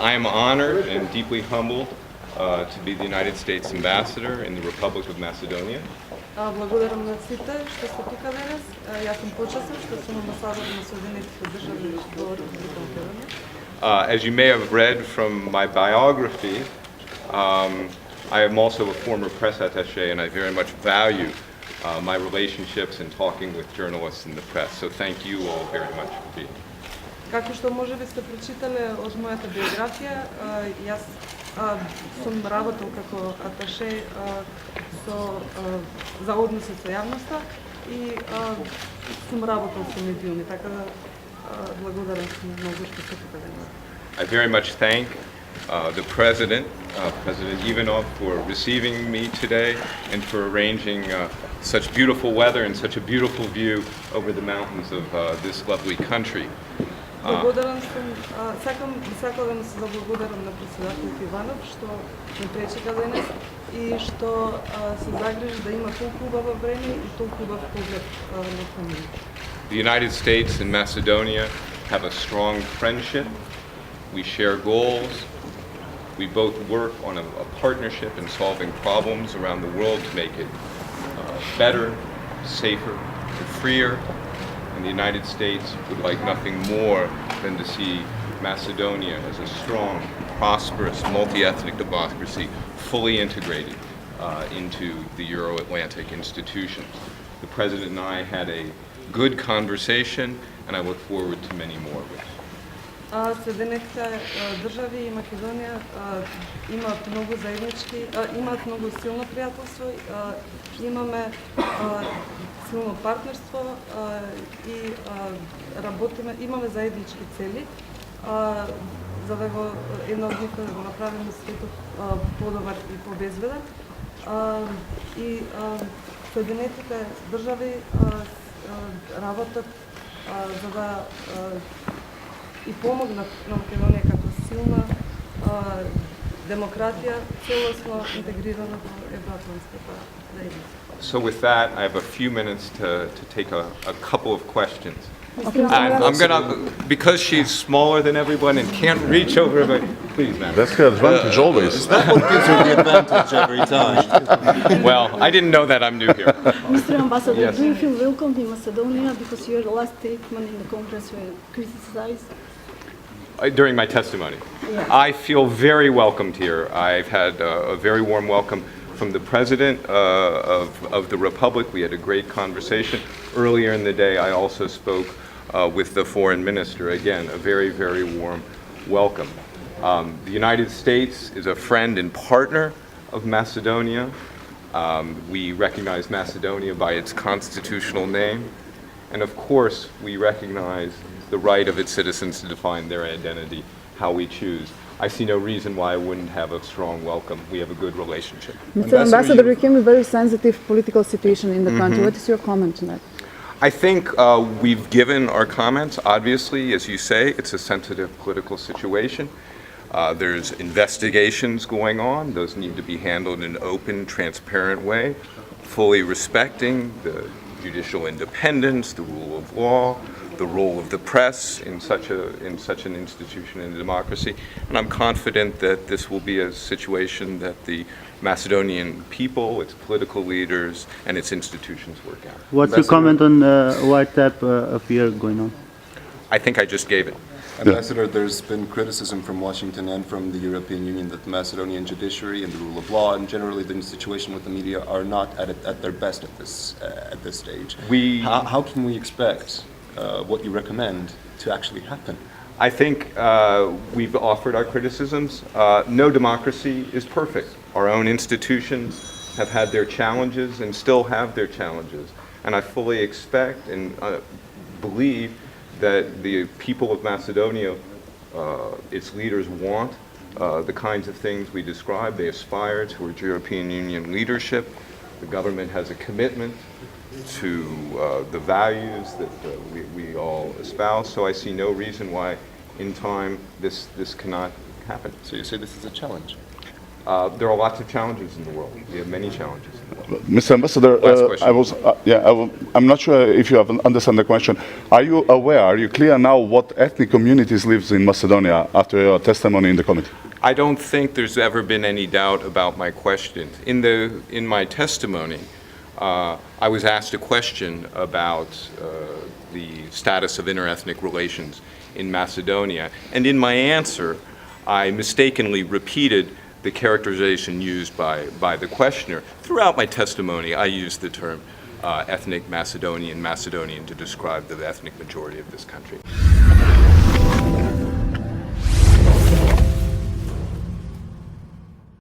I am honored and deeply humbled to be the United States Ambassador in the Republic of Macedonia. Благодарам на сите што сте тука денес. Јас сум почасен што сум амбасадор на Соединетите држави во Република Македонија. As you may have read from my biography, I am also a former press attaché, and I very much value my relationships and talking with journalists and the press. So thank you all very much for being here. Како што можеби сте прочитале од мојата биографија, јас сум работел како аташе за односи со јавноста и сум работел со медиуми, така да благодарам многу што сте тука денес. I very much thank the President, President Ivanov, for receiving me today and for arranging such beautiful weather and such a beautiful view over the mountains of this lovely country. Благодарам сум, сакам да му се заблагодарам на председателот Иванов што ме пречека денес и што се загрижи да има толку убаво време и толку убав поглед на фамилија. The United States and Macedonia have a strong friendship. We share goals. We both work on a partnership in solving problems around the world to make it better, safer, and freer. And the United States would like nothing more than to see Macedonia as a strong, prosperous, multi-ethnic democracy fully integrated into the Euro-Atlantic institutions. The President and I had a good conversation, and I look forward to many more with you. Соединетите држави и Македонија имаат многу заеднички, имаат многу силно пријателство, имаме силно партнерство и работиме, имаме заеднички цели, за да го една од нив да го направиме светот подобар и побезбеден. И Соединетите држави работат за да и помогнат на Македонија како силна демократија, целосно интегрирана во евроатлантската заедница. So with that, I have a few minutes to take a couple of questions. And I'm gonna, because she's smaller than everyone and can't reach over, but please, ma'am. That's her advantage always. Is that what gives her the advantage every time? Well, I didn't know that I'm new here. Mr. Ambassador, Yes. do you feel welcome in Macedonia because your last statement in the conference were criticized? During my testimony. Yeah. I feel very welcomed here. I've had a very warm welcome from the President of the Republic. We had a great conversation. Earlier in the day, I also spoke with the Foreign Minister. Again, a very, very warm welcome. The United States is a friend and partner of Macedonia. We recognize Macedonia by its constitutional name. And of course, we recognize the right of its citizens to define their identity how we choose. I see no reason why I wouldn't have a strong welcome. We have a good relationship. Mr. Ambassador, we came a very sensitive political situation in the country. What is your comment on that? I think we've given our comments. Obviously, as you say, it's a sensitive political situation. There's investigations going on. Those need to be handled in an open, transparent way, fully respecting the judicial independence, the rule of law, the role of the press in such an institution in a democracy. And I'm confident that this will be a situation that the Macedonian people, its political leaders, and its institutions work out. What's your comment on the wiretap affair going on? I think I just gave it. Ambassador, there's been criticism from Washington and from the European Union that the Macedonian judiciary and the rule of law and generally the situation with the media are not at their best at this stage. How can we expect what you recommend to actually happen? I think we've offered our criticisms. No democracy is perfect. Our own institutions have had their challenges and still have their challenges. And I fully expect and believe that the people of Macedonia, its leaders want the kinds of things we described. They aspire towards European Union leadership. The government has a commitment to the values that we all espouse. So I see no reason why in time this cannot happen. So you say this is a challenge? There are lots of challenges in the world. We have many challenges. Mr. Ambassador, Last question. I'm not sure if you have understand the question. Are you aware, are you clear now what ethnic communities live in Macedonia after your testimony in the committee? I don't think there's ever been any doubt about my question. In my testimony, I was asked a question about the status of interethnic relations in Macedonia, and in my answer, I mistakenly repeated the characterization used by the questioner. Throughout my testimony, I used the term ethnic Macedonian to describe the ethnic majority of this country.